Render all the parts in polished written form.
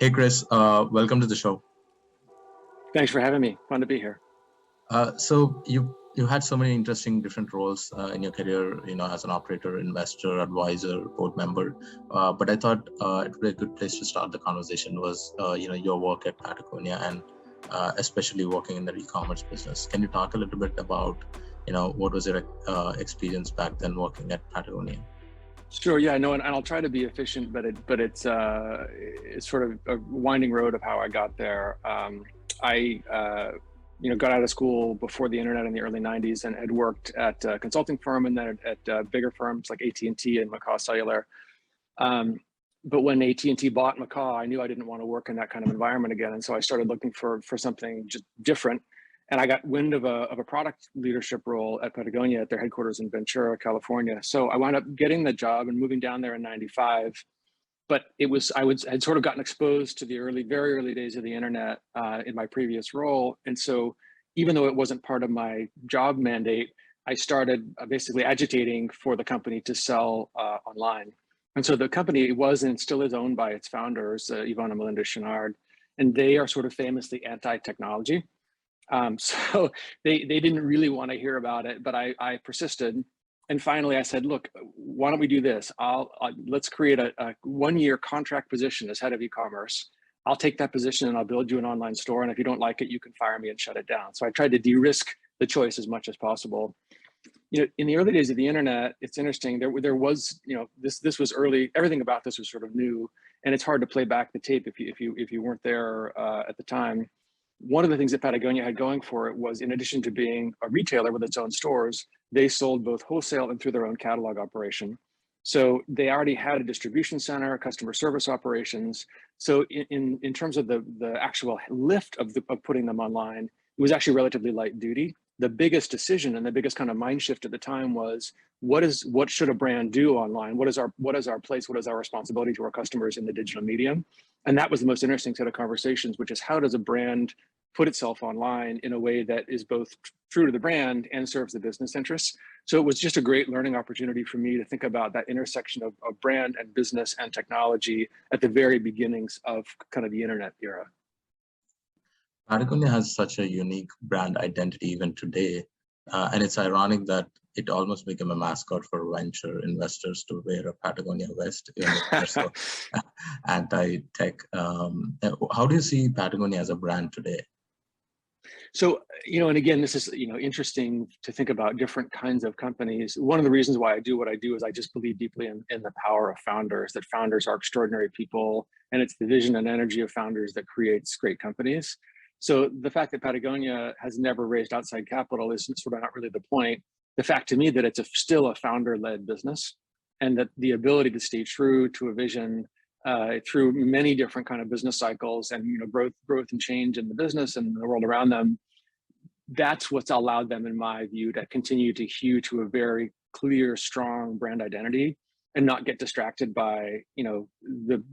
Hey, Chris, welcome to the show. Thanks for having me. Fun to be here. So you had so many interesting different roles in your career, as an operator, investor, advisor, board member. But I thought it would be a good place to start the conversation was, your work at Patagonia and especially working in the e-commerce business. Can you talk a little bit about, what was your experience back then working at Patagonia? Sure. Yeah. No, and I'll try to be efficient, but it's sort of a winding road of how I got there. I got out of school before the internet in the early '90s and had worked at a consulting firm and then at bigger firms like AT&T and Macaw Cellular. But when AT&T bought Macaw, I knew I didn't want to work in that kind of environment again, and so I started looking for something just different. And I got wind of a product leadership role at Patagonia at their headquarters in Ventura, California. So I wound up getting the job and moving down there in '95. But I'd sort of gotten exposed to the very early days of the internet in my previous role. And so even though it wasn't part of my job mandate, I started basically agitating for the company to sell online. And so the company was and still is owned by its founders, Yvonne and Melinda Chenard, and they are sort of famously anti-technology. So they didn't really want to hear about it, but I persisted. And finally I said, look, why don't we do this? Let's create a 1-year contract position as head of e-commerce. I'll take that position and I'll build you an online store. And if you don't like it, you can fire me and shut it down. So I tried to de-risk the choice as much as possible. In the early days of the internet, it's interesting. There was, this was early. Everything about this was sort of new, and it's hard to play back the tape if you weren't there at the time. One of the things that Patagonia had going for it was, in addition to being a retailer with its own stores, they sold both wholesale and through their own catalog operation. So they already had a distribution center, customer service operations. So in terms of the actual lift of putting them online, it was actually relatively light duty. The biggest decision and the biggest kind of mind shift at the time was, what should a brand do online? What is our place? What is our responsibility to our customers in the digital medium? And that was the most interesting set of conversations, which is, how does a brand put itself online in a way that is both true to the brand and serves the business interests? So it was just a great learning opportunity for me to think about that intersection of brand and business and technology at the very beginnings of kind of the internet era. Patagonia has such a unique brand identity even today. And it's ironic that it almost became a mascot for venture investors to wear a Patagonia vest, even if they're so anti-tech. How do you see Patagonia as a brand today? So, and again, this is, interesting to think about different kinds of companies. One of the reasons why I do what I do is I just believe deeply in the power of founders, that founders are extraordinary people, and it's the vision and energy of founders that creates great companies. So the fact that Patagonia has never raised outside capital is sort of not really the point. The fact to me that it's still a founder-led business, and that the ability to stay true to a vision through many different kind of business cycles and growth and change in the business and the world around them, that's what's allowed them, in my view, to continue to hew to a very clear, strong brand identity and not get distracted by the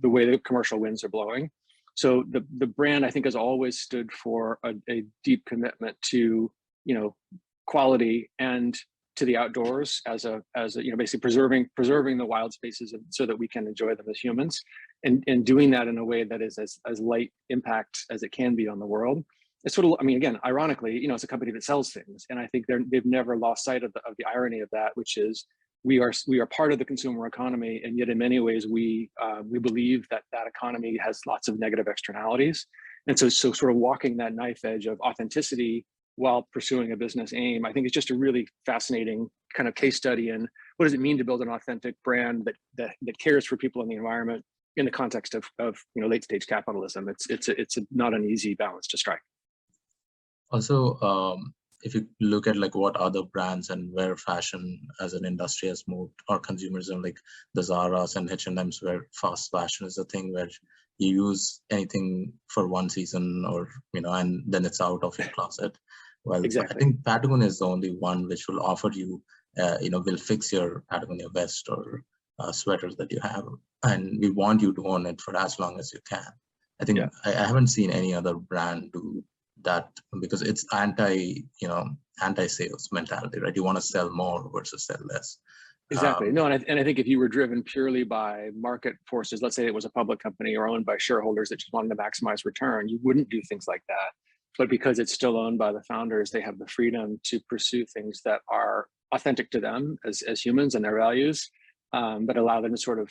way the commercial winds are blowing. So the brand, I think, has always stood for a deep commitment to quality and to the outdoors as a basically preserving the wild spaces so that we can enjoy them as humans, and doing that in a way that is as light impact as it can be on the world. It's sort of, again, ironically, it's a company that sells things, and I think they've never lost sight of the irony of that, which is we are part of the consumer economy, and yet in many ways we believe that economy has lots of negative externalities, and so sort of walking that knife edge of authenticity while pursuing a business aim, I think it's just a really fascinating kind of case study in what does it mean to build an authentic brand that cares for people in the environment in the context of late stage capitalism. It's not an easy balance to strike. Also, if you look at like what other brands and where fashion as an industry has moved, or consumerism, like the Zara's and H&M's, where fast fashion is a thing where you use anything for one season, or and then it's out of your closet. Well, exactly. I think Patagonia is the only one which will offer you, will fix your Patagonia vest or sweaters that you have, and we want you to own it for as long as you can. I think I haven't seen any other brand do that, because it's anti-sales mentality, right? You want to sell more versus sell less. Exactly. No, and I think if you were driven purely by market forces, let's say it was a public company or owned by shareholders that just wanted to maximize return, you wouldn't do things like that. But because it's still owned by the founders, they have the freedom to pursue things that are authentic to them as humans and their values, but allow them to sort of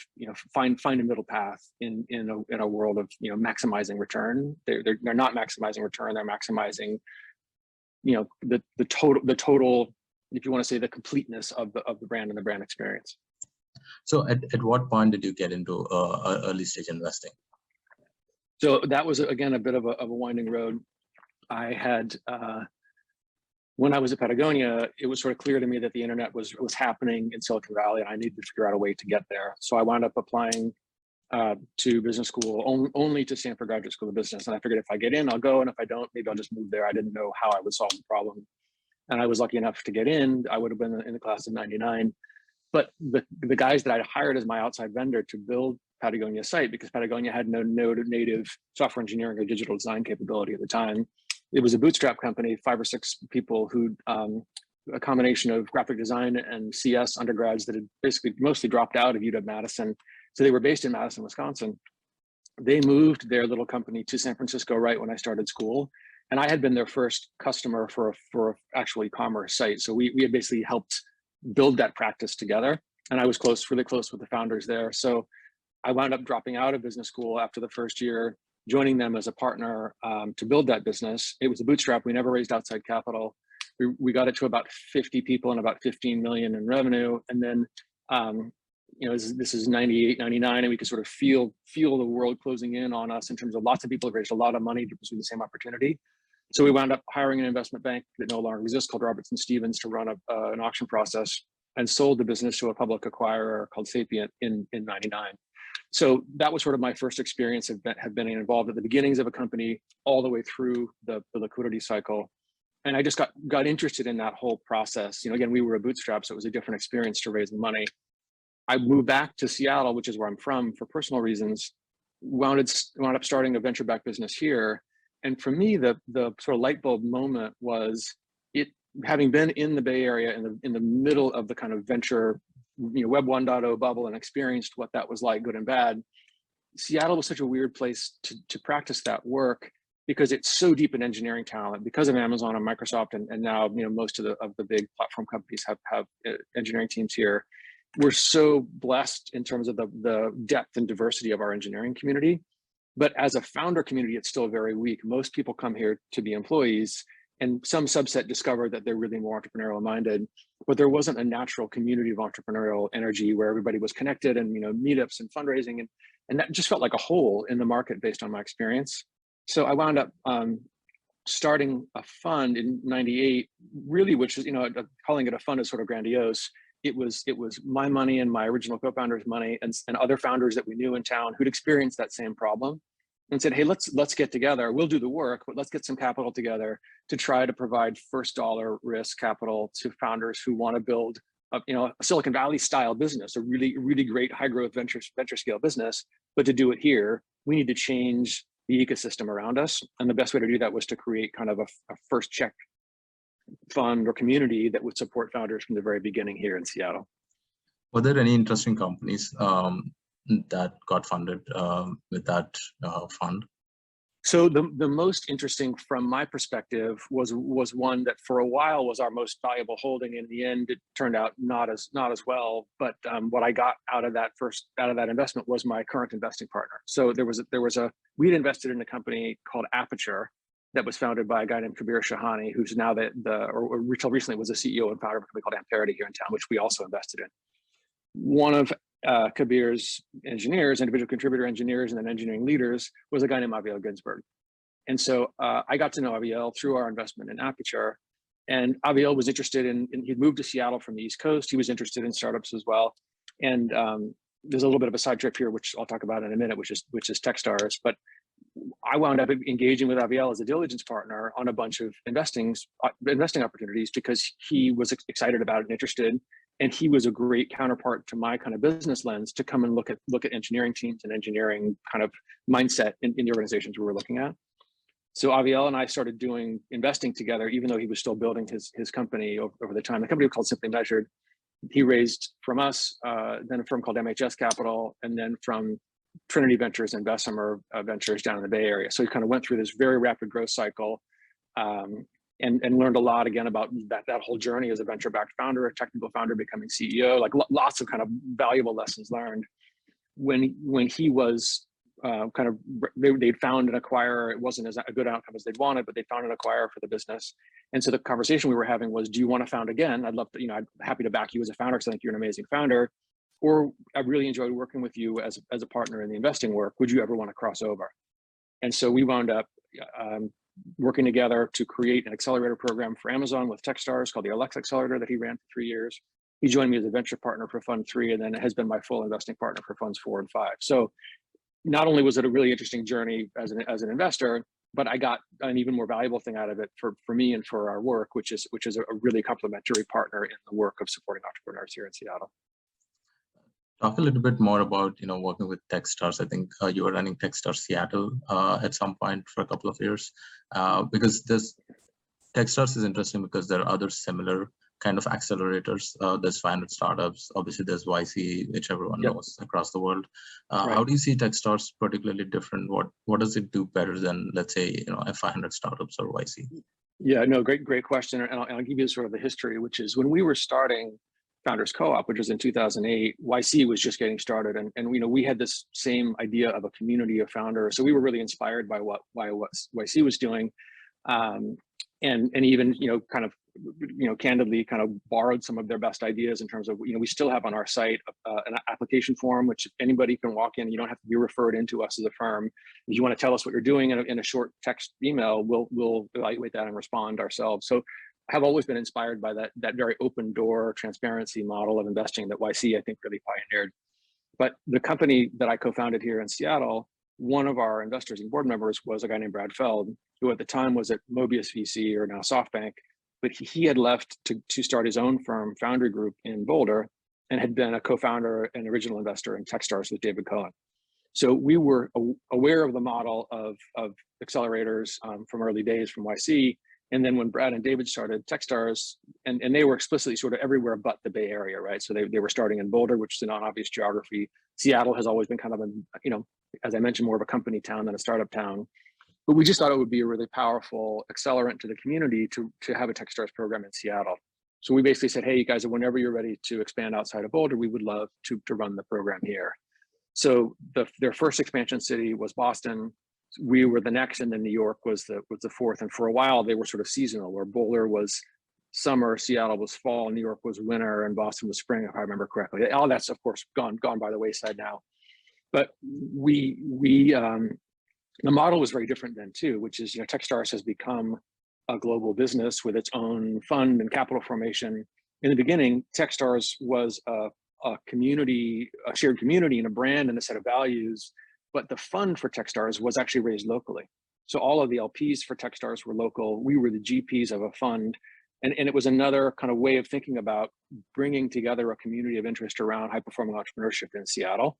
find a middle path in a world of maximizing return. They're not maximizing return; they're maximizing the total, if you want to say, the completeness of the brand and the brand experience. So at what point did you get into early stage investing? So that was, again, a bit of a winding road. I had, when I was at Patagonia, it was sort of clear to me that the internet was happening in Silicon Valley, and I needed to figure out a way to get there. So I wound up applying to business school, only to Stanford Graduate School of Business. And I figured if I get in, I'll go, and if I don't, maybe I'll just move there. I didn't know how I would solve the problem. And I was lucky enough to get in. I would have been in the class of '99. But the guys that I hired as my outside vendor to build Patagonia's site, because Patagonia had no native software engineering or digital design capability at the time. It was a bootstrap company, 5 or 6 people who, a combination of graphic design and CS undergrads that had basically mostly dropped out of UW-Madison. So they were based in Madison, Wisconsin. They moved their little company to San Francisco right when I started school. And I had been their first customer for a actual e-commerce site. So we had basically helped build that practice together. And I was really close with the founders there. So I wound up dropping out of business school after the first year, joining them as a partner to build that business. It was a bootstrap. We never raised outside capital. We got it to about 50 people and about 15 million in revenue. And then, this is 98, 99, and we could sort of feel the world closing in on us in terms of lots of people have raised a lot of money to pursue the same opportunity. So we wound up hiring an investment bank that no longer exists called Robertson Stevens to run an auction process, and sold the business to a public acquirer called Sapient in 99. So that was sort of my first experience of been involved at the beginnings of a company all the way through the liquidity cycle. And I just got interested in that whole process. Again, we were a bootstrap, so it was a different experience to raise the money. I moved back to Seattle, which is where I'm from, for personal reasons, wound up starting a venture-backed business here. And for me, the sort of light bulb moment was it, having been in the Bay Area in the middle of the kind of venture, Web 1.0 bubble, and experienced what that was like, good and bad. Seattle was such a weird place to practice that work, because it's so deep in engineering talent, because of Amazon and Microsoft, and now most of the big platform companies have engineering teams here. We're so blessed in terms of the depth and diversity of our engineering community. But as a founder community, it's still very weak. Most people come here to be employees, and some subset discover that they're really more entrepreneurial minded. But there wasn't a natural community of entrepreneurial energy where everybody was connected, and meetups and fundraising, and that just felt like a hole in the market based on my experience. So I wound up starting a fund in '98, really, which is calling it a fund is sort of grandiose. It was my money and my original co-founder's money and other founders that we knew in town who'd experienced that same problem, and said, hey, let's get together. We'll do the work, but let's get some capital together to try to provide first dollar risk capital to founders who want to build a Silicon Valley style business, a really, really great high growth venture scale business. But to do it here, we need to change the ecosystem around us. And the best way to do that was to create kind of a first check fund or community that would support founders from the very beginning here in Seattle. Were there any interesting companies that got funded with that fund? So the most interesting from my perspective was one that for a while was our most valuable holding. In the end, it turned out not as well. But what I got out of that investment was my current investing partner. So we'd invested in a company called Aperture that was founded by a guy named Kabir Shahani, who's now or until recently was the CEO and founder of a company called Amperity here in town, which we also invested in. One of Kabir's engineers, individual contributor engineers, and then engineering leaders was a guy named Aviel Ginsberg. And so I got to know Aviel through our investment in Aperture. And Aviel was interested he'd moved to Seattle from the East Coast. He was interested in startups as well. And there's a little bit of a side trip here, which I'll talk about in a minute, which is TechStars. But I wound up engaging with Aviel as a diligence partner on a bunch of investing opportunities because he was excited about it and interested. And he was a great counterpart to my kind of business lens to come and look at engineering teams and engineering kind of mindset in the organizations we were looking at. So Aviel and I started doing investing together, even though he was still building his company over the time. The company was called Simply Measured. He raised from us, then a firm called MHS Capital, and then from Trinity Ventures and Bessemer Ventures down in the Bay Area. So he kind of went through this very rapid growth cycle, and learned a lot again about that whole journey as a venture-backed founder, a technical founder becoming CEO, like lots of kind of valuable lessons learned. When he was they'd found an acquirer. It wasn't as a good outcome as they'd wanted, but they found an acquirer for the business. And so the conversation we were having was, do you want to found again? I'd love to, I'm happy to back you as a founder because I think you're an amazing founder. Or I really enjoyed working with you as a partner in the investing work. Would you ever want to cross over? And so we wound up working together to create an accelerator program for Amazon with TechStars called the Alexa Accelerator that he ran for 3 years. He joined me as a venture partner for Fund 3, and then has been my full investing partner for Funds 4 and 5. So not only was it a really interesting journey as an investor, but I got an even more valuable thing out of it for me and for our work, which is a really complementary partner in the work of supporting entrepreneurs here in Seattle. Talk a little bit more about working with TechStars. I think you were running TechStars Seattle at some point for a couple of years, because TechStars is interesting because there are other similar kind of accelerators. There's 500 startups. Obviously, there's YC, which everyone knows across the world. Right. How do you see TechStars particularly different? What does it do better than, let's say, a 500 startups or YC? Yeah, no, great question. And I'll give you sort of the history, which is when we were starting Founders Co-op, which was in 2008, YC was just getting started, and we had this same idea of a community of founders. So we were really inspired by what YC was doing, and even kind of candidly kind of borrowed some of their best ideas in terms of we still have on our site an application form which anybody can walk in. You don't have to be referred into us as a firm. If you want to tell us what you're doing in a short text email, we'll evaluate that and respond ourselves. So have always been inspired by that very open door transparency model of investing that YC I think really pioneered. But the company that I co-founded here in Seattle, one of our investors and board members was a guy named Brad Feld, who at the time was at Mobius VC, or now SoftBank, but he had left to start his own firm, Foundry Group, in Boulder, and had been a co-founder and original investor in TechStars with David Cohen. So we were aware of the model of accelerators from early days from YC. And then when Brad and David started TechStars, and they were explicitly sort of everywhere but the Bay Area, right? So they were starting in Boulder, which is an obvious geography. Seattle has always been kind of as I mentioned, more of a company town than a startup town. But we just thought it would be a really powerful accelerant to the community to have a TechStars program in Seattle. So we basically said, hey, you guys, whenever you're ready to expand outside of Boulder, we would love to run the program here. So their first expansion city was Boston. We were the next, and then New York was the fourth. And for a while, they were sort of seasonal, where Boulder was summer, Seattle was fall, New York was winter, and Boston was spring, if I remember correctly. All that's, of course, gone by the wayside now. But the model was very different then too, which is, TechStars has become a global business with its own fund and capital formation. In the beginning, TechStars was a community, a shared community and a brand and a set of values, but the fund for TechStars was actually raised locally. So all of the LPs for TechStars were local. We were the GPs of a fund. And it was another kind of way of thinking about bringing together a community of interest around high-performing entrepreneurship in Seattle.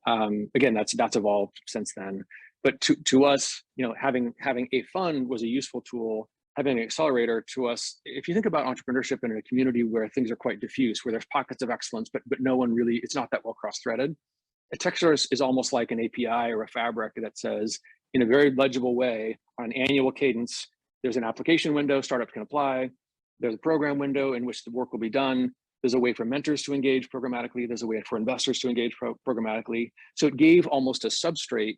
Again, that's evolved since then. But to us, having a fund was a useful tool. Having an accelerator to us, if you think about entrepreneurship in a community where things are quite diffuse, where there's pockets of excellence, but no one really, it's not that well cross-threaded. A TechStars is almost like an API or a fabric that says, in a very legible way, on an annual cadence, there's an application window, startups can apply. There's a program window in which the work will be done. There's a way for mentors to engage programmatically. There's a way for investors to engage programmatically. So it gave almost a substrate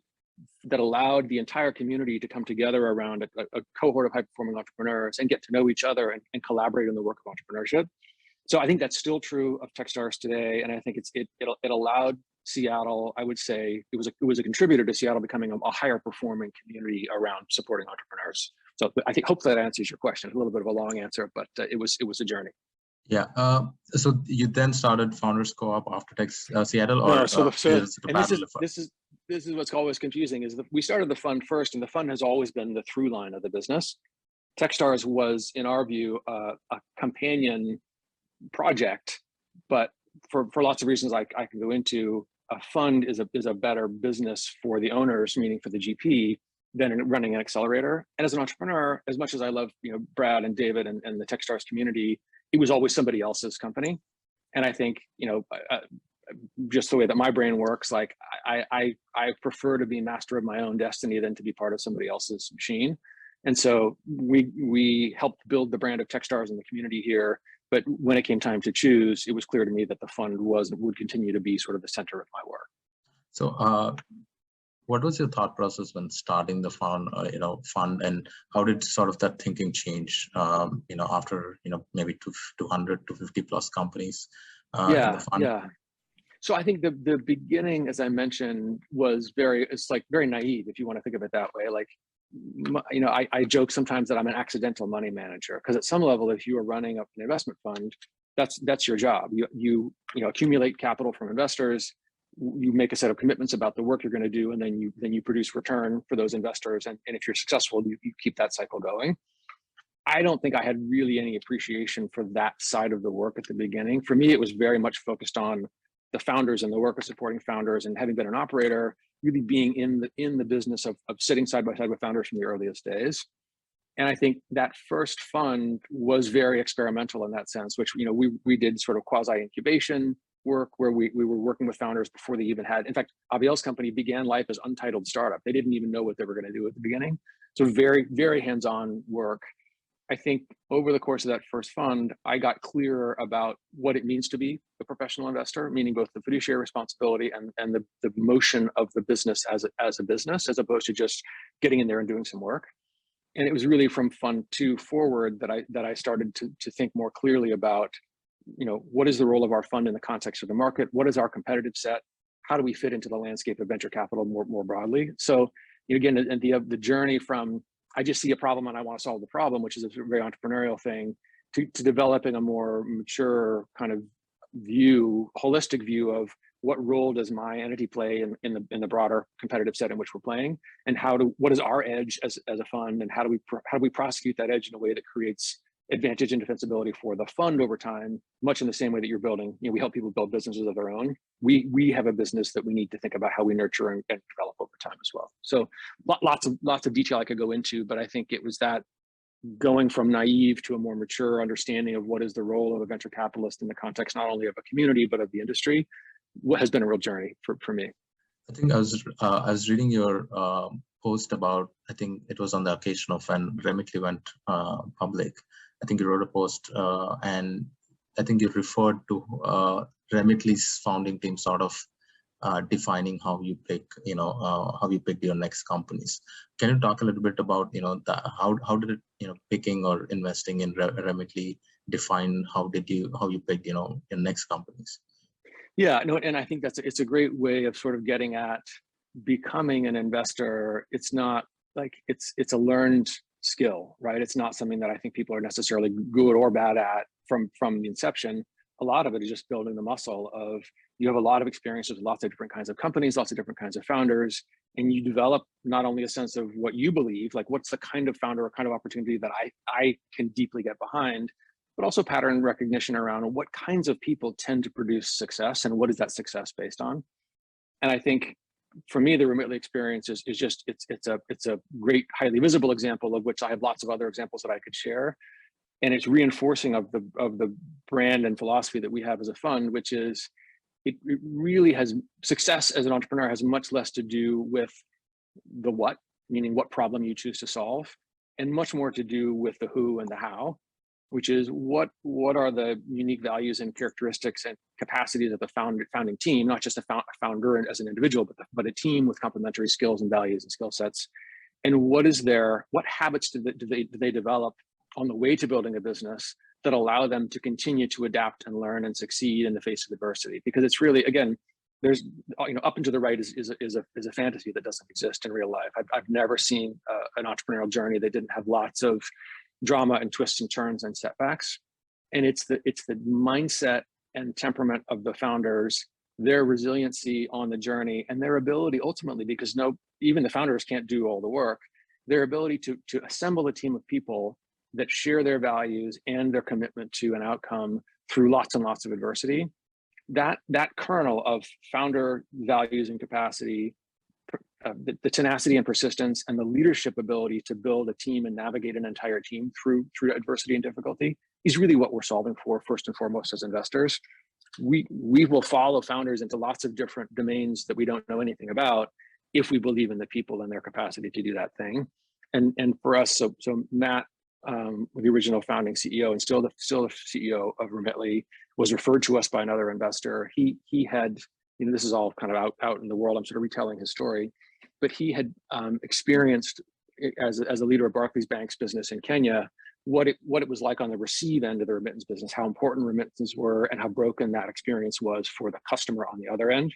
that allowed the entire community to come together around a cohort of high-performing entrepreneurs and get to know each other and collaborate on the work of entrepreneurship. So I think that's still true of TechStars today, and I think it allowed Seattle, I would say, it was a contributor to Seattle becoming a higher performing community around supporting entrepreneurs. So I think hopefully that answers your question. A little bit of a long answer, but it was a journey. Yeah. So you then started Founders Co-op after Seattle, or no? This is what's always confusing is that we started the fund first, and the fund has always been the through line of the business. TechStars was, in our view, a companion project, but for lots of reasons I can go into, a fund is a better business for the owners, meaning for the GP, than running an accelerator. And as an entrepreneur, as much as I love Brad and David and the TechStars community, it was always somebody else's company. And I think, just the way that my brain works, like I prefer to be master of my own destiny than to be part of somebody else's machine. And so we helped build the brand of TechStars in the community here. But when it came time to choose, it was clear to me that the fund would continue to be sort of the center of my work. So what was your thought process when starting the fund, and how did sort of that thinking change, after, maybe 200 to 50 plus companies in the fund? Yeah. So I think the beginning, as I mentioned, was it's like very naive, if you want to think of it that way. Like, I joke sometimes that I'm an accidental money manager, because at some level, if you are running up an investment fund, that's your job. You accumulate capital from investors, you make a set of commitments about the work you're going to do, and then you produce return for those investors. And if you're successful, you keep that cycle going. I don't think I had really any appreciation for that side of the work at the beginning. For me, it was very much focused on the founders and the work of supporting founders, and having been an operator, really being in the business of sitting side by side with founders from the earliest days. And I think that first fund was very experimental in that sense, which, we did sort of quasi incubation work where we were working with founders before they even had, in fact, Aviel's company began life as untitled startup. They didn't even know what they were going to do at the beginning. So very, very hands-on work. I think over the course of that first fund, I got clearer about what it means to be a professional investor, meaning both the fiduciary responsibility and the motion of the business as a business, as opposed to just getting in there and doing some work. And it was really from fund 2 forward that I started to think more clearly about, what is the role of our fund in the context of the market? What is our competitive set? How do we fit into the landscape of venture capital more broadly? So again, the journey from I just see a problem and I want to solve the problem, which is a very entrepreneurial thing, to developing a more mature kind of holistic view of what role does my entity play in the broader competitive set in which we're playing, and what is our edge as a fund, and how do we prosecute that edge in a way that creates advantage and defensibility for the fund over time, much in the same way that you're building. We help people build businesses of their own. We have a business that we need to think about how we nurture and develop over time as well. So lots of detail I could go into, but I think it was that going from naive to a more mature understanding of what is the role of a venture capitalist in the context not only of a community but of the industry, what has been a real journey for me. I think I was reading your post about, I think it was on the occasion of when Remitly went public. I think you wrote a post and I think you referred to Remitly's founding team sort of defining how you pick, how you pick your next companies. Can you talk a little bit about, how did it, picking or investing in Remitly define how you picked, your next companies? Yeah, no, and I think it's a great way of sort of getting at becoming an investor. It's not like it's a learned skill, right? It's not something that I think people are necessarily good or bad at from the inception. A lot of it is just building the muscle of, you have a lot of experience with lots of different kinds of companies, lots of different kinds of founders, and you develop not only a sense of what you believe, like what's the kind of founder or kind of opportunity that I can deeply get behind, but also pattern recognition around what kinds of people tend to produce success and what is that success based on. And I think for me, the Remitly experience is just, it's a great, highly visible example of which I have lots of other examples that I could share. And it's reinforcing of the brand and philosophy that we have as a fund, which is it really has success as an entrepreneur has much less to do with the what, meaning what problem you choose to solve, and much more to do with the who and the how, which is what are the unique values and characteristics and capacities of the founding team, not just a founder as an individual, but a team with complementary skills and values and skill sets. And what habits do they develop on the way to building a business that allow them to continue to adapt and learn and succeed in the face of adversity? Because it's really, again, there's, up and to the right is a fantasy that doesn't exist in real life. I've never seen an entrepreneurial journey that didn't have lots of drama and twists and turns and setbacks. And it's the mindset and temperament of the founders, their resiliency on the journey, and their ability ultimately, because even the founders can't do all the work, their ability to assemble a team of people that share their values and their commitment to an outcome through lots and lots of adversity. That kernel of founder values and capacity, the tenacity and persistence, and the leadership ability to build a team and navigate an entire team through adversity and difficulty is really what we're solving for first and foremost as investors. we will follow founders into lots of different domains that we don't know anything about if we believe in the people and their capacity to do that thing. And for us, so Matt, the original founding CEO and still the CEO of Remitly, was referred to us by another investor. He had, this is all kind of out in the world. I'm sort of retelling his story, but he had experienced as a leader of Barclays Bank's business in Kenya, what it was like on the receive end of the remittance business, how important remittances were and how broken that experience was for the customer on the other end.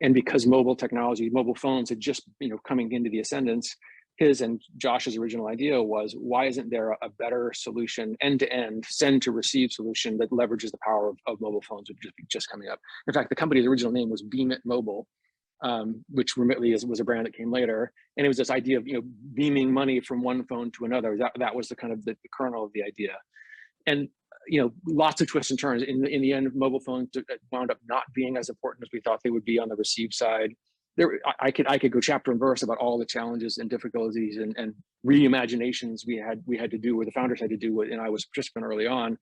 And because mobile technology, mobile phones had just, coming into the ascendance, his and Josh's original idea was, why isn't there a better solution, end-to-end, send to receive solution that leverages the power of mobile phones, which would just coming up. In fact, the company's original name was Beamit Mobile, which Remitly was a brand that came later. And it was this idea of, beaming money from one phone to another. That was the kind of the kernel of the idea. And, lots of twists and turns. In the end, mobile phones wound up not being as important as we thought they would be on the receive side. I could go chapter and verse about all the challenges and difficulties and reimaginations we had to do, or the founders had to do, and I was a participant early on.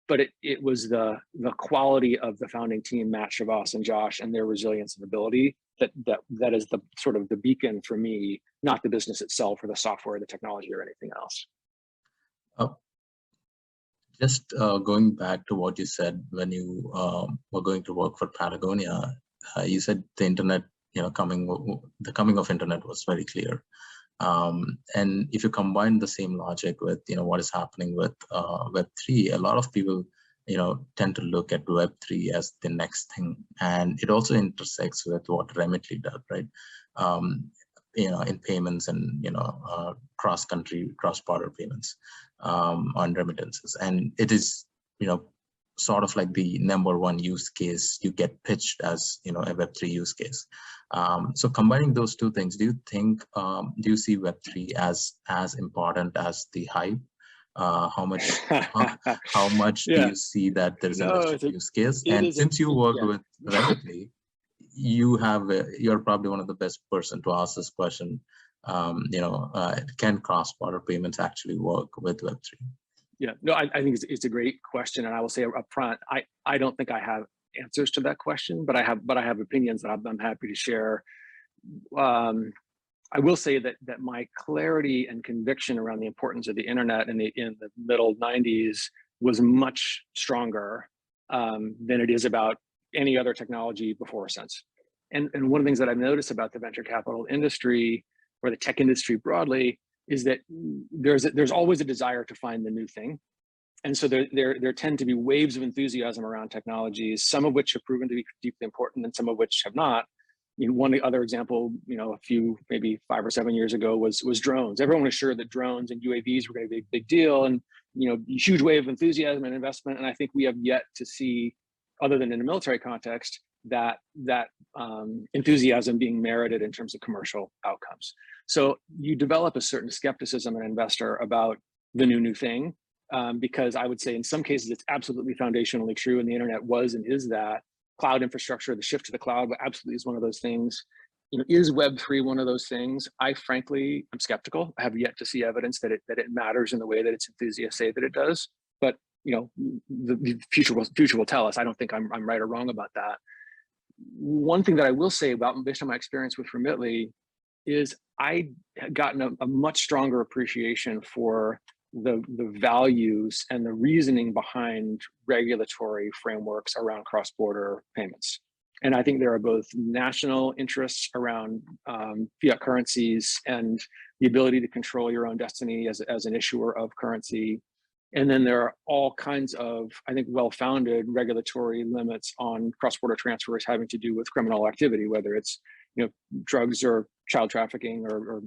But it was the quality of the founding team, Matt, Shavas, and Josh, and their resilience and ability that is the sort of the beacon for me, not the business itself or the software, the technology, or anything else. Just going back to what you said when you were going to work for Patagonia, you said the internet, the coming of internet was very clear. And if you combine the same logic with, what is happening with Web3, a lot of people, tend to look at Web3 as the next thing. And it also intersects with what Remitly does, right? In payments and, cross-country, cross-border payments on remittances. And it is, sort of like the number one use case you get pitched as, a Web3 use case. So combining those two things, do you see Web3 as important as the hype? How much do you see that there's a legit use case? And since you work with Remitly, you're probably one of the best person to ask this question. Can cross-border payments actually work with Web3? Yeah, no, I think it's a great question, and I will say up front, I don't think I have answers to that question, but I have opinions that I'm happy to share. I will say that my clarity and conviction around the importance of the internet in the middle 90s was much stronger than it is about any other technology before or since. And one of the things that I've noticed about the venture capital industry, or the tech industry broadly, is that there's always a desire to find the new thing. And so there tend to be waves of enthusiasm around technologies, some of which have proven to be deeply important and some of which have not. One other example, a few, maybe 5 or 7 years ago was drones. Everyone was sure that drones and UAVs were going to be a big deal, and huge wave of enthusiasm and investment. And I think we have yet to see, other than in a military context, that enthusiasm being merited in terms of commercial outcomes. So you develop a certain skepticism as an investor about the new thing, because I would say in some cases it's absolutely foundationally true, and the internet was and is that. Cloud infrastructure, the shift to the cloud, absolutely is one of those things. Is Web3 one of those things? I frankly am skeptical. I have yet to see evidence that it matters in the way that its enthusiasts say that it does. But the future will tell us. I don't think I'm right or wrong about that. One thing that I will say based on my experience with Remitly, is I had gotten a much stronger appreciation for the values and the reasoning behind regulatory frameworks around cross-border payments. And I think there are both national interests around fiat currencies and the ability to control your own destiny as an issuer of currency. And then there are all kinds of, I think, well-founded regulatory limits on cross-border transfers having to do with criminal activity, whether it's drugs or child trafficking or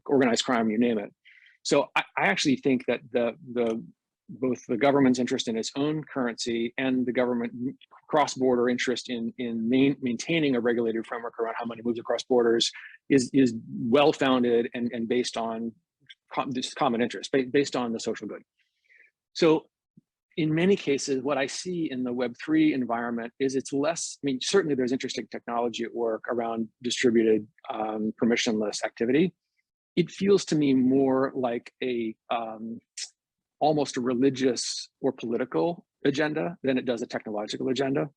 organized crime, you name it. So I actually think that both the government's interest in its own currency and the government cross-border interest in maintaining a regulated framework around how money moves across borders is well-founded and based on this common interest, based on the social good. So in many cases, what I see in the Web3 environment is it's less, certainly there's interesting technology at work around distributed permissionless activity. It feels to me more like almost a religious or political agenda than it does a technological agenda,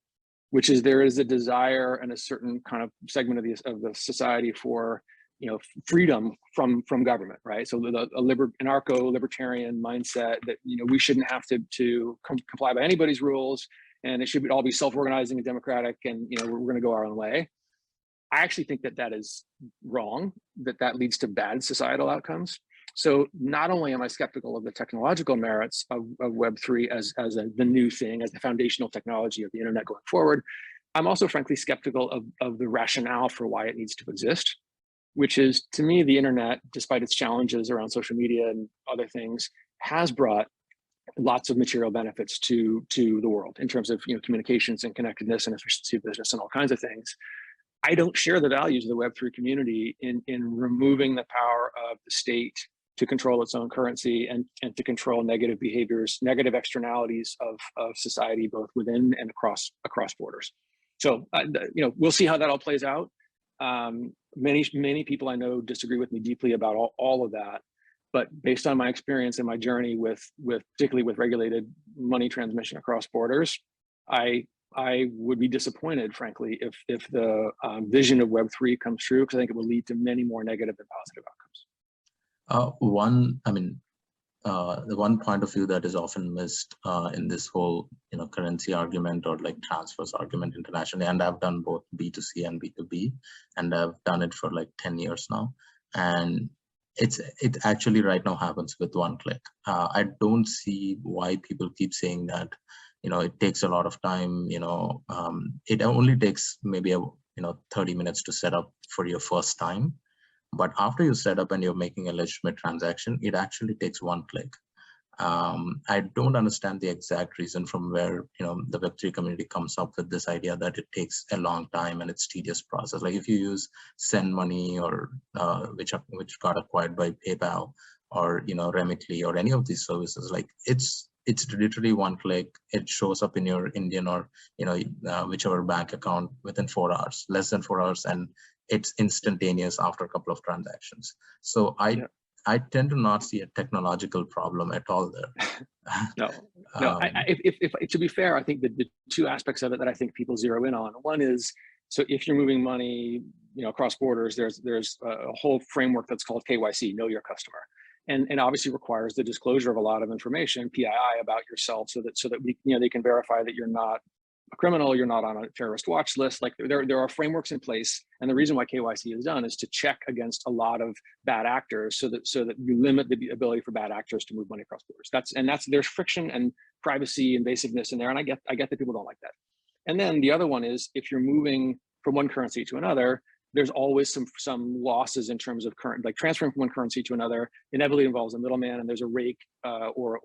which is there is a desire and a certain kind of segment of the society for, you know, freedom from government, right? So the anarcho-libertarian mindset that, you know, we shouldn't have to comply by anybody's rules, and it should all be self-organizing and democratic, and, you know, we're going to go our own way. I actually think that is wrong, that leads to bad societal outcomes. So not only am I skeptical of the technological merits of Web3 as the new thing, as the foundational technology of the internet going forward, I'm also frankly skeptical of the rationale for why it needs to exist, which is, to me, the internet, despite its challenges around social media and other things, has brought lots of material benefits to the world in terms of, you know, communications and connectedness and efficiency of business and all kinds of things. I don't share the values of the Web3 community in removing the power of the state to control its own currency and to control negative behaviors, negative externalities of society, both within and across borders. So, you know, we'll see how that all plays out. Many people I know disagree with me deeply about all of that, but based on my experience and my journey with particularly with regulated money transmission across borders, I would be disappointed, frankly, if the vision of Web3 comes true, because I think it will lead to many more negative than positive outcomes. The one point of view that is often missed in this whole, you know, currency argument or like transfers argument internationally, and I've done both B2C and B2B, and I've done it for like 10 years now, and it actually right now happens with one click. I don't see why people keep saying that, you know, it takes a lot of time. You know, it only takes maybe 30 minutes to set up for your first time. But after you set up and you're making a legitimate transaction, it actually takes one click. I don't understand the exact reason from where, you know, the Web3 community comes up with this idea that it takes a long time and it's tedious process. Like if you use Send Money or which got acquired by PayPal, or, you know, Remitly or any of these services, like it's literally one click. It shows up in your Indian or, you know, whichever bank account within 4 hours, less than 4 hours, and it's instantaneous after a couple of transactions. So I tend to not see a technological problem at all there. No. If to be fair, I think that the two aspects of it that I think people zero in on. One is, so if you're moving money, you know, across borders, there's a whole framework that's called KYC, Know Your Customer, and obviously requires the disclosure of a lot of information, PII, about yourself, so that we, you know, they can verify that you're not a criminal, you're not on a terrorist watch list. Like there are frameworks in place, and the reason why KYC is done is to check against a lot of bad actors, so that you limit the ability for bad actors to move money across borders. There's friction and privacy invasiveness in there, and I get that people don't like that. And then the other one is, if you're moving from one currency to another, there's always some losses in terms of current, like transferring from one currency to another inevitably involves a middleman, and there's a rake or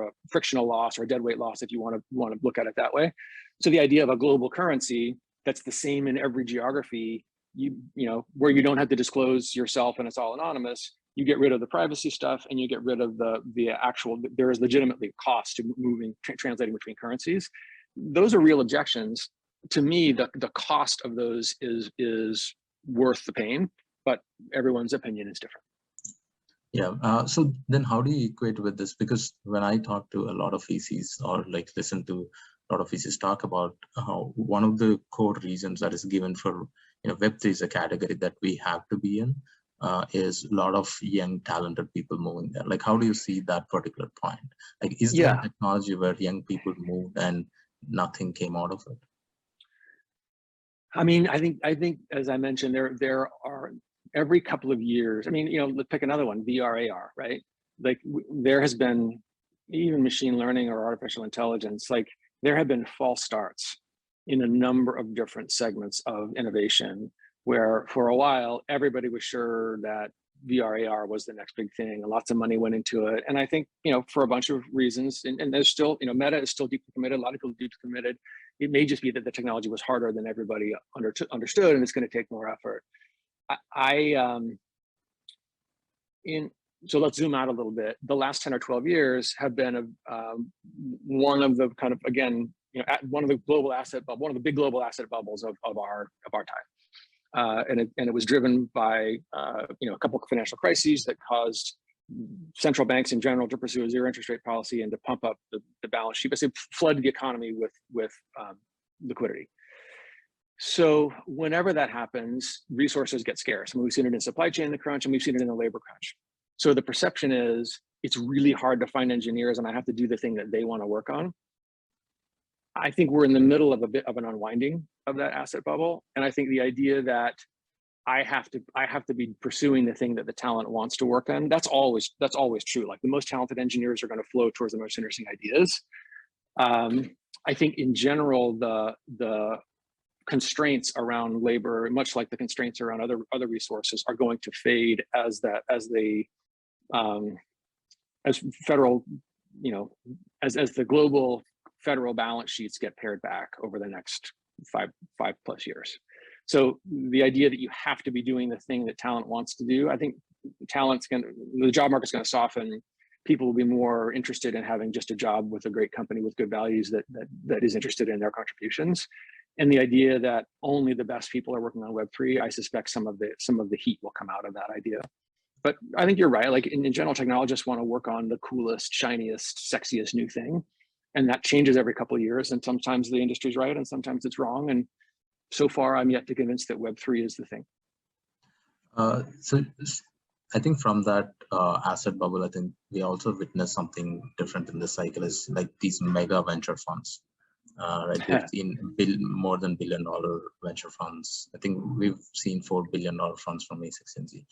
a frictional loss or a deadweight loss, if you want to look at it that way. So the idea of a global currency that's the same in every geography, you know, where you don't have to disclose yourself and it's all anonymous, you get rid of the privacy stuff, and you get rid of the actual, there is legitimately cost to moving, translating between currencies. Those are real objections. To me, the cost of those is worth the pain, but everyone's opinion is different. Yeah. So then how do you equate with this? Because when I talk to a lot of VCs, or like listen to a lot of VCs talk about how one of the core reasons that is given for, you know, Web3 is a category that we have to be in, is a lot of young, talented people moving there. Like, how do you see that particular point? Like, is there a technology where young people moved and nothing came out of it? I mean, I think as I mentioned, there are every couple of years. I mean, you know, let's pick another one, VR, AR, right? Like there has been, even machine learning or artificial intelligence, like there have been false starts in a number of different segments of innovation, where for a while, everybody was sure that VR, AR was the next big thing, and lots of money went into it. And I think, you know, for a bunch of reasons, and there's still, you know, Meta is still deeply committed, a lot of people are deeply committed. It may just be that the technology was harder than everybody understood, and it's going to take more effort. So let's zoom out a little bit. The last 10 or 12 years have been one of the kind of, again, you know, one of the big global asset bubbles of our time. And it was driven by, you know, a couple of financial crises that caused central banks in general to pursue a zero interest rate policy and to pump up the balance sheet, basically flood the economy with liquidity. So whenever that happens, resources get scarce. And we've seen it in supply chain, the crunch, and we've seen it in the labor crunch. So the perception is it's really hard to find engineers and I have to do the thing that they want to work on. I think we're in the middle of a bit of an unwinding of that asset bubble. And I think the idea that I have to be pursuing the thing that the talent wants to work on, that's always true. Like the most talented engineers are going to flow towards the most interesting ideas. I think in general, the constraints around labor, much like the constraints around other resources, are going to fade as federal, as the global federal balance sheets get pared back over the next five plus years. So the idea that you have to be doing the thing that talent wants to do, I think the job market's going to soften. People will be more interested in having just a job with a great company with good values that is interested in their contributions. And the idea that only the best people are working on Web3, I suspect some of the heat will come out of that idea. But I think you're right. Like in general, technologists want to work on the coolest, shiniest, sexiest new thing. And that changes every couple of years. And sometimes the industry's right and sometimes it's wrong. And so far, I'm yet to convince that Web3 is the thing. So I think from that asset bubble, I think we also witnessed something different in this cycle, is like these mega venture funds. Right, we've seen more than $1 billion venture funds. I think we've seen $4 billion funds from A16Z.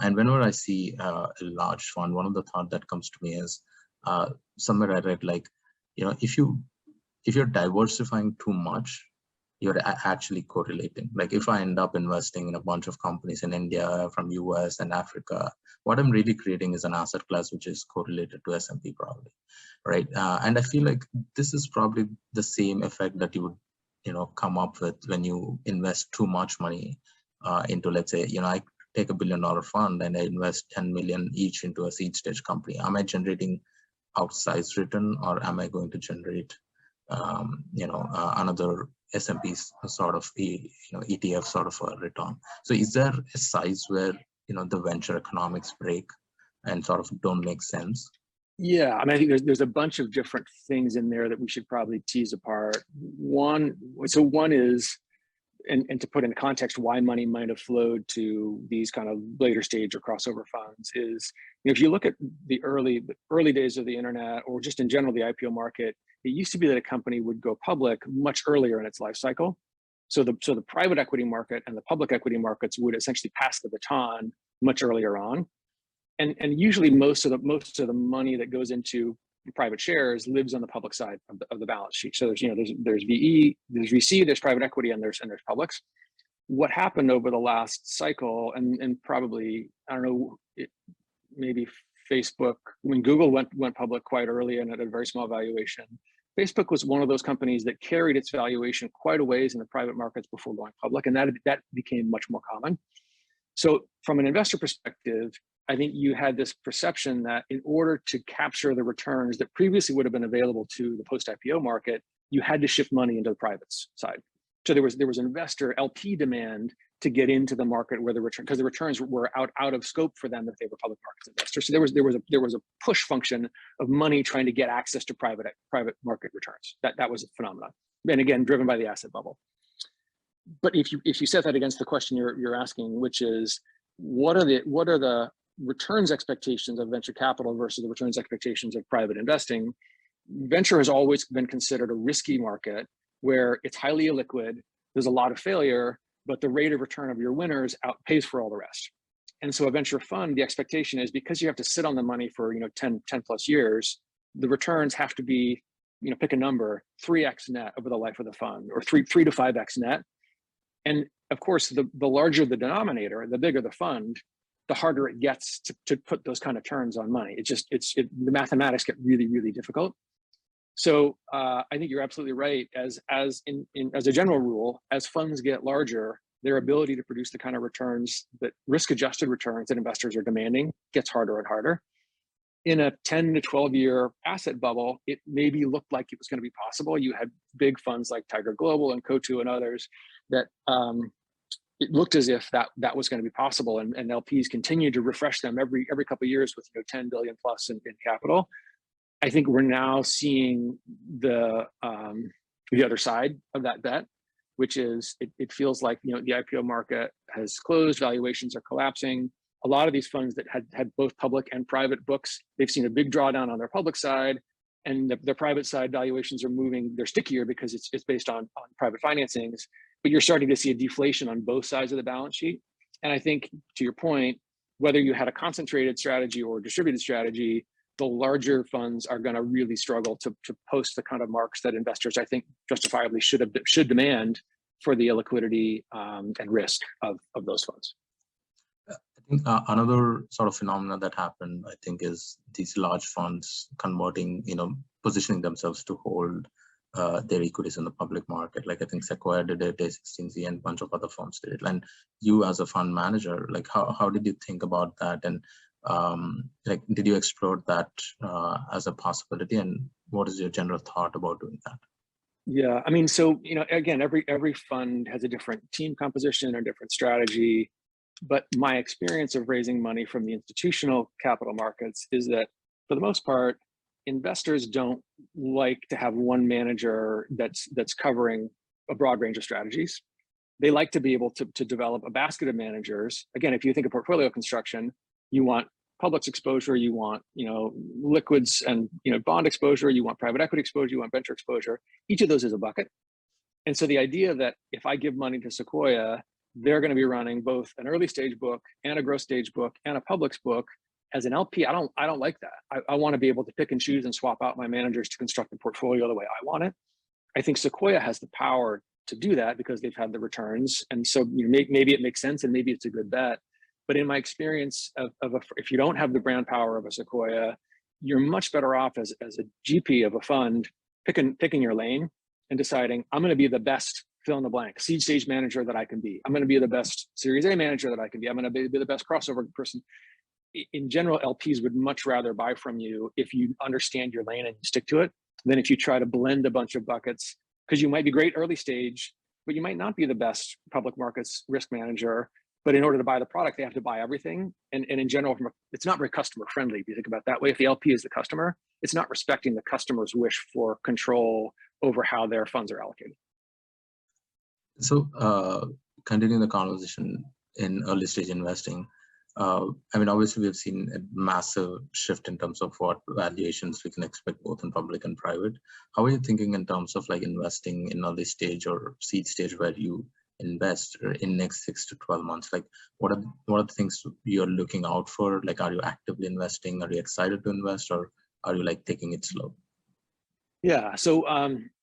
And whenever I see a large fund, one of the thoughts that comes to me is somewhere I read, like, if you're diversifying too much, you're actually correlating. Like if I end up investing in a bunch of companies in India, from US and Africa, what I'm really creating is an asset class which is correlated to S&P probably, right? And I feel like this is probably the same effect that you would, come up with when you invest too much money into, let's say, I take $1 billion fund and I invest 10 million each into a seed stage company. Am I generating outsized return, or am I going to generate, another S&P sort of ETF sort of a return? So is there a size where the venture economics break and sort of don't make sense? Yeah, I mean, I think there's a bunch of different things in there that we should probably tease apart. One is, and to put in context why money might have flowed to these kind of later stage or crossover funds is, if you look at the early days of the internet, or just in general the IPO market, it used to be that a company would go public much earlier in its life cycle. So the private equity market and the public equity markets would essentially pass the baton much earlier on. And usually most of the money that goes into private shares lives on the public side of the balance sheet. So there's VE, there's VC, there's private equity, and there's publics. What happened over the last cycle, and probably, I don't know, maybe Facebook, when Google went public quite early and at a very small valuation, Facebook was one of those companies that carried its valuation quite a ways in the private markets before going public, and that became much more common. So from an investor perspective, I think you had this perception that in order to capture the returns that previously would have been available to the post-IPO market, you had to shift money into the private side. So there was investor LP demand to get into the market where the return, because the returns were out of scope for them if they were public markets investors. So there was a push function of money trying to get access to private market returns. That was a phenomenon, and again driven by the asset bubble. But if you set that against the question you're asking, which is what are the returns expectations of venture capital versus the returns expectations of private investing, venture has always been considered a risky market where it's highly illiquid, there's a lot of failure, but the rate of return of your winners outpays for all the rest. And so a venture fund, the expectation is because you have to sit on the money for 10 plus years, the returns have to be, pick a number, 3x net over the life of the fund, or 3 to 5x net. And of course, the larger the denominator, the bigger the fund, the harder it gets to put those kind of turns on money. The mathematics get really, really difficult. So I think you're absolutely right. As a general rule, as funds get larger, their ability to produce the kind of returns, that risk-adjusted returns that investors are demanding, gets harder and harder. In a 10 to 12 year asset bubble, it maybe looked like it was going to be possible. You had big funds like Tiger Global and Coatue and others that it looked as if that was going to be possible, and LPs continue to refresh them every couple of years with 10 billion plus in capital. I think we're now seeing the other side of that bet, which is it feels like the IPO market has closed, valuations are collapsing. A lot of these funds that had both public and private books, they've seen a big drawdown on their public side, and the private side valuations are moving. They're stickier because it's based on private financings, but you're starting to see a deflation on both sides of the balance sheet. And I think, to your point, whether you had a concentrated strategy or a distributed strategy, the larger funds are going to really struggle to post the kind of marks that investors, I think, justifiably should demand for the illiquidity and risk of those funds. I think another sort of phenomenon that happened, I think, is these large funds converting, positioning themselves to hold their equities in the public market. Like I think Sequoia did it, A16Z, and a bunch of other firms did it. And you, as a fund manager, like how did you think about that? And like, did you explore that as a possibility? And what is your general thought about doing that? Yeah, I mean, so again, every fund has a different team composition or different strategy. But my experience of raising money from the institutional capital markets is that, for the most part, investors don't like to have one manager that's covering a broad range of strategies. They like to be able to develop a basket of managers. Again, if you think of portfolio construction, you want public exposure, you want liquids and bond exposure, you want private equity exposure, you want venture exposure. Each of those is a bucket. And so the idea that if I give money to Sequoia, they're going to be running both an early stage book and a growth stage book and a publics book. As an LP, I don't like that. I want to be able to pick and choose and swap out my managers to construct the portfolio the way I want it. I think Sequoia has the power to do that because they've had the returns, and so maybe it makes sense and maybe it's a good bet. But in my experience if you don't have the brand power of a Sequoia, you're much better off as a GP of a fund picking your lane and deciding, I'm going to be the best fill in the blank seed stage manager that I can be. I'm going to be the best Series A manager that I can be. I'm going to be the best crossover person. In general, LPs would much rather buy from you if you understand your lane and you stick to it than if you try to blend a bunch of buckets, because you might be great early stage, but you might not be the best public markets risk manager. But in order to buy the product, they have to buy everything. And in general, it's not very customer friendly if you think about it that way. If the LP is the customer, it's not respecting the customer's wish for control over how their funds are allocated. So continuing the conversation in early stage investing, I mean, obviously we've seen a massive shift in terms of what valuations we can expect both in public and private. How are you thinking in terms of like investing in early stage or seed stage where you invest in next 6 to 12 months? Like what are the things you're looking out for? Like, are you actively investing? Are you excited to invest, or are you like taking it slow? Yeah, so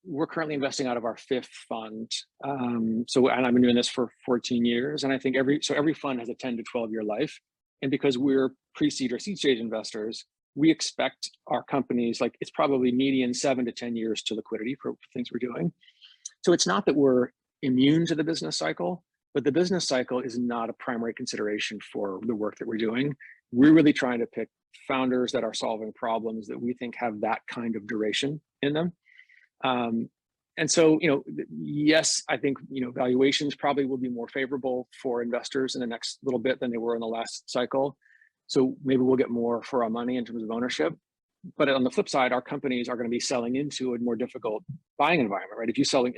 we're currently investing out of our 5th fund. And I've been doing this for 14 years. And I think every fund has a 10 to 12 year life. And because we're pre-seed or seed stage investors, we expect our companies, like it's probably median 7 to 10 years to liquidity for things we're doing. So it's not that we're immune to the business cycle, but the business cycle is not a primary consideration for the work that we're doing. We're really trying to pick founders that are solving problems that we think have that kind of duration in them. And so, yes, I think, valuations probably will be more favorable for investors in the next little bit than they were in the last cycle. So maybe we'll get more for our money in terms of ownership. But on the flip side, our companies are going to be selling into a more difficult buying environment, right? If you selling,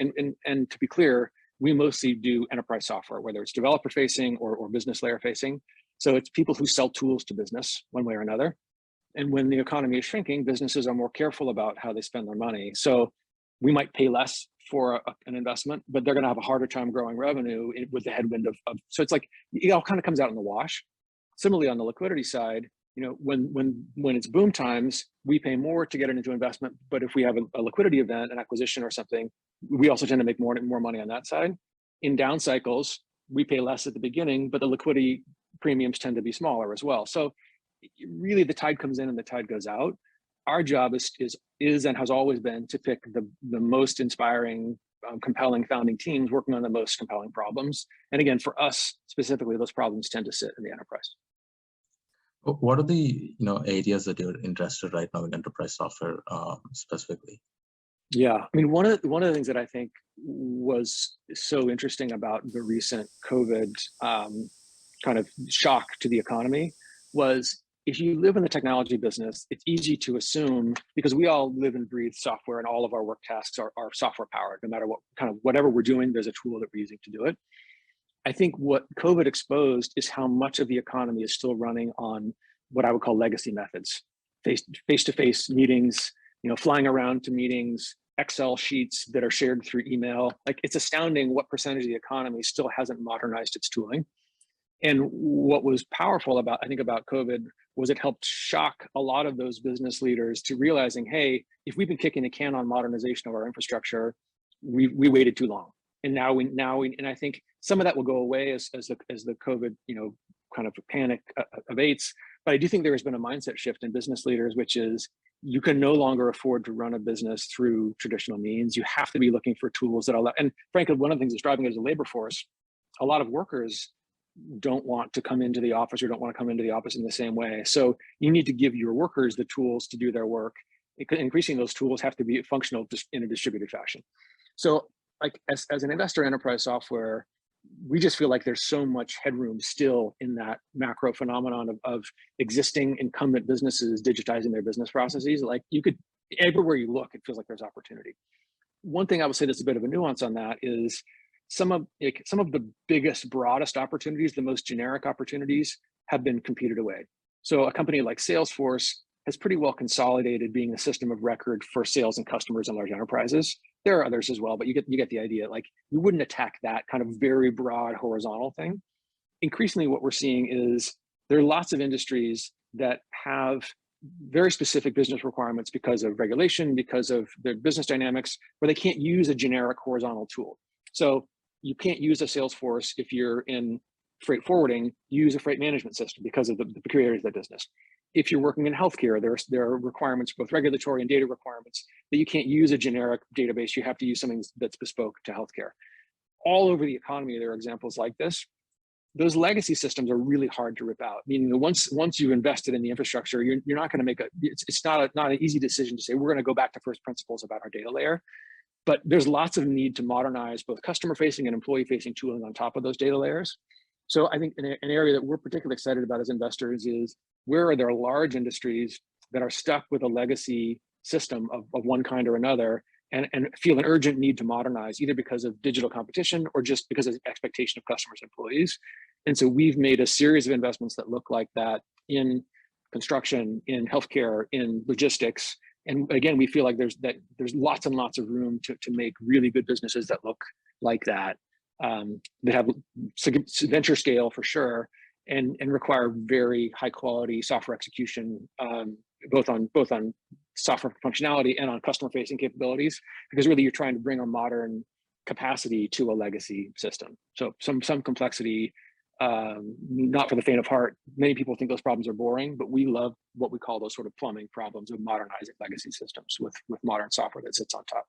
and to be clear, we mostly do enterprise software, whether it's developer facing or business layer facing. So it's people who sell tools to business one way or another. And when the economy is shrinking, businesses are more careful about how they spend their money. So we might pay less for an investment, but they're going to have a harder time growing revenue with the headwind of so it's like it all kind of comes out in the wash. Similarly, on the liquidity side, when it's boom times, we pay more to get it into investment. But if we have a liquidity event, an acquisition or something, we also tend to make more money on that side. In down cycles, we pay less at the beginning, but the liquidity premiums tend to be smaller as well. So really the tide comes in and the tide goes out. Our job is and has always been to pick the most inspiring, compelling founding teams working on the most compelling problems. And again, for us specifically, those problems tend to sit in the enterprise. What are the areas that you're interested right now in enterprise software specifically? Yeah, I mean, one of the things that I think was so interesting about the recent COVID kind of shock to the economy was, if you live in the technology business, it's easy to assume, because we all live and breathe software and all of our work tasks are software powered. No matter what kind of whatever we're doing, there's a tool that we're using to do it. I think what COVID exposed is how much of the economy is still running on what I would call legacy methods, face-to-face meetings, flying around to meetings, Excel sheets that are shared through email. Like, it's astounding what percentage of the economy still hasn't modernized its tooling. And what was powerful about, I think, about COVID was it helped shock a lot of those business leaders to realizing, hey, if we've been kicking the can on modernization of our infrastructure, we waited too long. And now we, and I think some of that will go away as the COVID, kind of panic abates. But I do think there has been a mindset shift in business leaders, which is, you can no longer afford to run a business through traditional means. You have to be looking for tools that allow, and frankly, one of the things that's driving it is a labor force. A lot of workers don't want to come into the office or don't want to come into the office in the same way. So you need to give your workers the tools to do their work. Increasing those tools have to be functional in a distributed fashion. So, like, as an investor in enterprise software, we just feel like there's so much headroom still in that macro phenomenon of existing incumbent businesses digitizing their business processes. Like, you could, everywhere you look, it feels like there's opportunity. One thing I would say that's a bit of a nuance on that is some of the biggest, broadest opportunities, the most generic opportunities, have been competed away. So a company like Salesforce has pretty well consolidated being a system of record for sales and customers in large enterprises. There are others as well, but you get the idea. Like, you wouldn't attack that kind of very broad horizontal thing. Increasingly, what we're seeing is there are lots of industries that have very specific business requirements because of regulation, because of their business dynamics, where they can't use a generic horizontal tool. So you can't use a Salesforce if you're in freight forwarding. You use a freight management system because of the peculiarities of that business. If you're working in healthcare, there are requirements, both regulatory and data requirements, that you can't use a generic database. You have to use something that's bespoke to healthcare. All over the economy, there are examples like this. Those legacy systems are really hard to rip out. Meaning that once you've invested in the infrastructure, you're not going to make it's not an easy decision to say, we're going to go back to first principles about our data layer. But there's lots of need to modernize both customer-facing and employee-facing tooling on top of those data layers. So I think an area that we're particularly excited about as investors is, where are there large industries that are stuck with a legacy system of one kind or another, and feel an urgent need to modernize, either because of digital competition or just because of the expectation of customers and employees. And so we've made a series of investments that look like that in construction, in healthcare, in logistics. And again, we feel like there's lots and lots of room to make really good businesses that look like that, that have venture scale for sure, and require very high quality software execution, both on software functionality and on customer facing capabilities, because really you're trying to bring a modern capacity to a legacy system. So some complexity, not for the faint of heart. Many people think those problems are boring, but we love what we call those sort of plumbing problems of modernizing legacy systems with modern software that sits on top.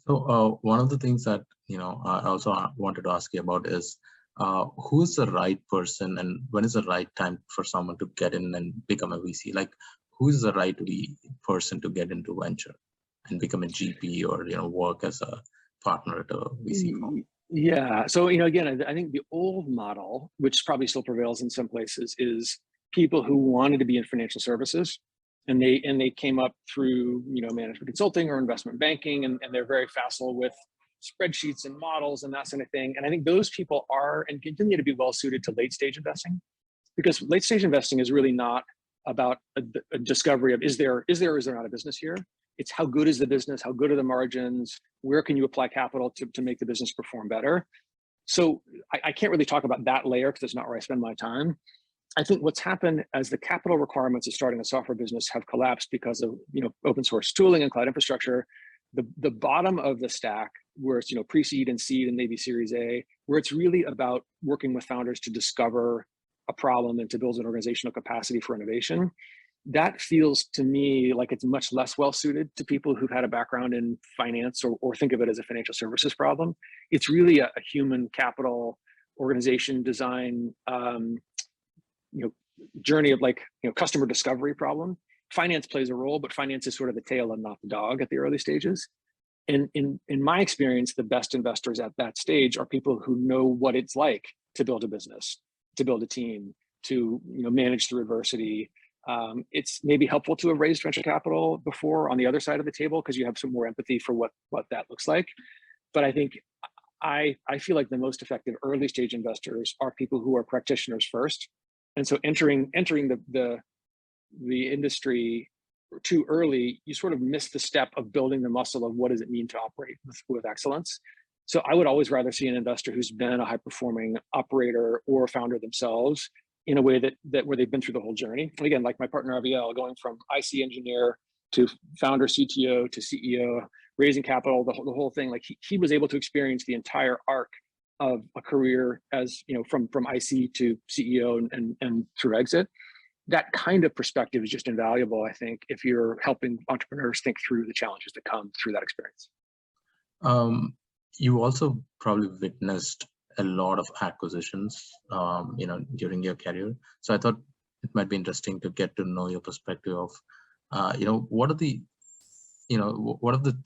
So one of the things that I also wanted to ask you about is, who is the right person, and when is the right time for someone to get in and become a VC? Like, who is the right person to get into venture and become a GP, or work as a partner at a VC firm? Yeah. So, again, I think the old model, which probably still prevails in some places, is people who wanted to be in financial services, and they came up through, management consulting or investment banking, and they're very facile with spreadsheets and models and that sort of thing. And I think those people are and continue to be well suited to late stage investing, because late stage investing is really not about a discovery of is there or is there not a business here. It's how good is the business, how good are the margins, where can you apply capital to make the business perform better. So I can't really talk about that layer because it's not where I spend my time. I think what's happened as the capital requirements of starting a software business have collapsed because of open source tooling and cloud infrastructure, the bottom of the stack, where it's pre-seed and seed and maybe Series A, where it's really about working with founders to discover a problem and to build an organizational capacity for innovation, that feels to me like it's much less well suited to people who've had a background in finance or think of it as a financial services problem. It's really a human capital organization design journey of customer discovery problem. finance plays a role, but finance is sort of the tail and not the dog at the early stages. And in my experience, the best investors at that stage are people who know what it's like to build a business, to build a team, to manage through adversity. It's maybe helpful to have raised venture capital before on the other side of the table because you have some more empathy for what that looks like. But I think I feel like the most effective early stage investors are people who are practitioners first. And so entering the industry too early, you sort of miss the step of building the muscle of what does it mean to operate with excellence. So I would always rather see an investor who's been a high performing operator or founder themselves in a way that where they've been through the whole journey. And again, like my partner Aviel, going from IC engineer to founder, CTO to CEO, raising capital, the whole thing. Like he was able to experience the entire arc of a career as from IC to CEO and through exit. That kind of perspective is just invaluable, I think, if you're helping entrepreneurs think through the challenges that come through that experience. You also probably witnessed a lot of acquisitions, during your career. So I thought it might be interesting to get to know your perspective of, what are the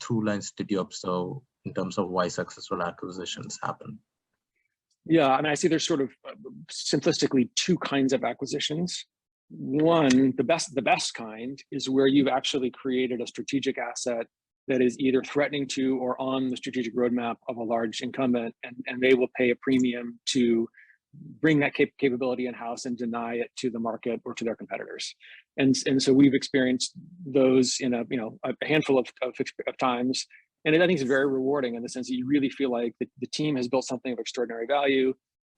through lines did you observe in terms of why successful acquisitions happen? Yeah, I mean, I see there's sort of simplistically two kinds of acquisitions. One, the best kind is where you've actually created a strategic asset that is either threatening to or on the strategic roadmap of a large incumbent, and they will pay a premium to bring that capability in-house and deny it to the market or to their competitors. And so we've experienced those in a handful of times. And I think it's very rewarding in the sense that you really feel like the team has built something of extraordinary value.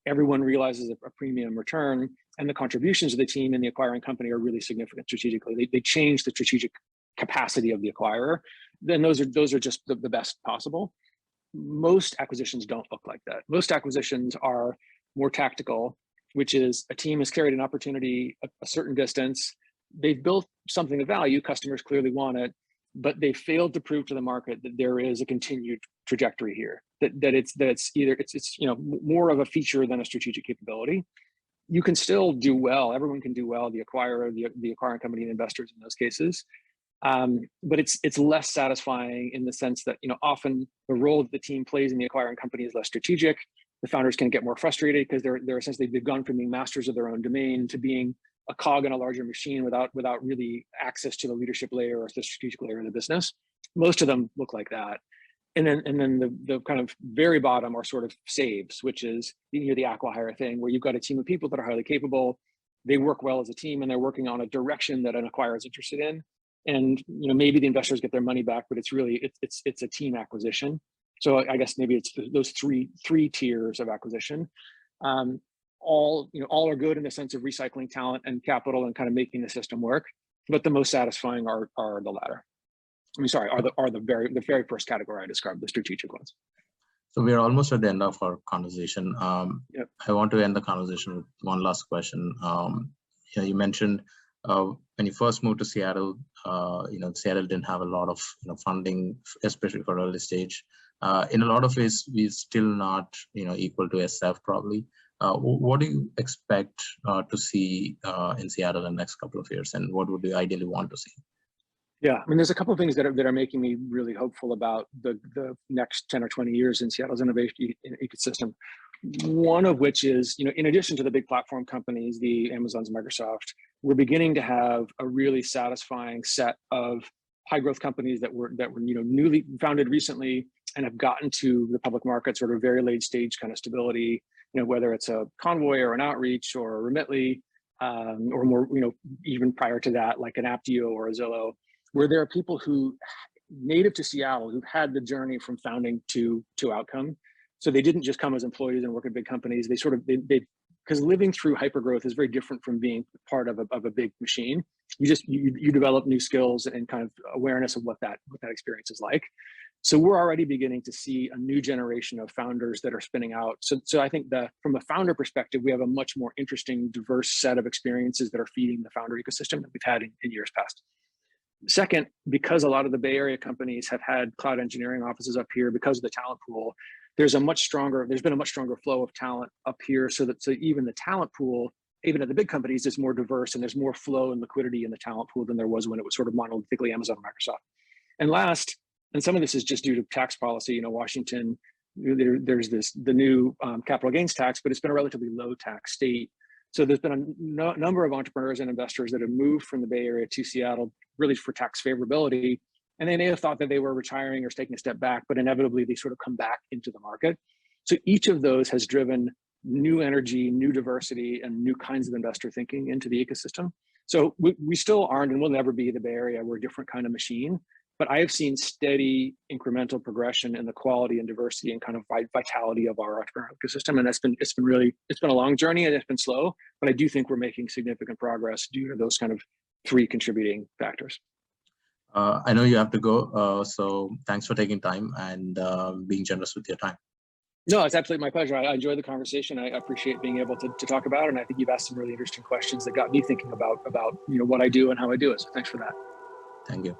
Everyone realizes a premium return, and the contributions of the team and the acquiring company are really significant strategically. They change the strategic capacity of the acquirer. Then those are just the best possible. Most acquisitions don't look like that. Most acquisitions are more tactical, which is a team has carried an opportunity a certain distance. They've built something of value, customers clearly want it, but they failed to prove to the market that there is a continued trajectory here, that it's more of a feature than a strategic capability. You can still do well. Everyone can do well, the acquirer, the acquiring company, and investors in those cases. But it's less satisfying in the sense that often the role that the team plays in the acquiring company is less strategic. The founders can get more frustrated because they're essentially, they've gone from being masters of their own domain to being a cog in a larger machine without really access to the leadership layer or the strategic layer of the business. Most of them look like that. And then the kind of very bottom are sort of saves, which is the acqui-hire thing, where you've got a team of people that are highly capable. They work well as a team, and they're working on a direction that an acquirer is interested in. And maybe the investors get their money back, but it's really it's a team acquisition. So I guess maybe it's those three tiers of acquisition. All are good in the sense of recycling talent and capital and kind of making the system work. But the most satisfying are the latter. Are the very first category I described, the strategic ones. So we're almost at the end of our conversation. Yep. I want to end the conversation with one last question. You mentioned when you first moved to Seattle, Seattle didn't have a lot of funding, especially for early stage. In a lot of ways, we're still not equal to SF probably. What do you expect to see in Seattle in the next couple of years, and what would you ideally want to see? Yeah, I mean, there's a couple of things that are making me really hopeful about the next 10 or 20 years in Seattle's innovation ecosystem. One of which is, in addition to the big platform companies, the Amazons, Microsoft, we're beginning to have a really satisfying set of high growth companies that were newly founded recently and have gotten to the public market sort of very late stage kind of stability. Whether it's a Convoy or an Outreach or a Remitly, or more, even prior to that, like an Auth0 or a Zillow, where there are people who native to Seattle who've had the journey from founding to outcome. So they didn't just come as employees and work at big companies. Because living through hypergrowth is very different from being part of a big machine. You develop new skills and kind of awareness of what that experience is like. So we're already beginning to see a new generation of founders that are spinning out. So I think from a founder perspective, we have a much more interesting, diverse set of experiences that are feeding the founder ecosystem that we've had in years past. Second, because a lot of the Bay Area companies have had cloud engineering offices up here because of the talent pool, there's been a much stronger flow of talent up here, so even the talent pool even at the big companies, is more diverse and there's more flow and liquidity in the talent pool than there was when it was sort of monolithically Amazon and Microsoft. And last, and some of this is just due to tax policy, Washington, there's the new capital gains tax, but it's been a relatively low tax state. So there's been a number of entrepreneurs and investors that have moved from the Bay Area to Seattle really for tax favorability. And they may have thought that they were retiring or taking a step back, but inevitably they sort of come back into the market. So each of those has driven new energy, new diversity, and new kinds of investor thinking into the ecosystem. So we still aren't and will never be the Bay Area. We're a different kind of machine. But I have seen steady incremental progression in the quality and diversity and kind of vitality of our entrepreneurial ecosystem. And it's been a long journey and it's been slow, but I do think we're making significant progress due to those kind of three contributing factors. I know you have to go, so thanks for taking time and being generous with your time. No, it's absolutely my pleasure. I enjoyed the conversation. I appreciate being able to talk about it. And I think you've asked some really interesting questions that got me thinking about what I do and how I do it. So thanks for that. Thank you.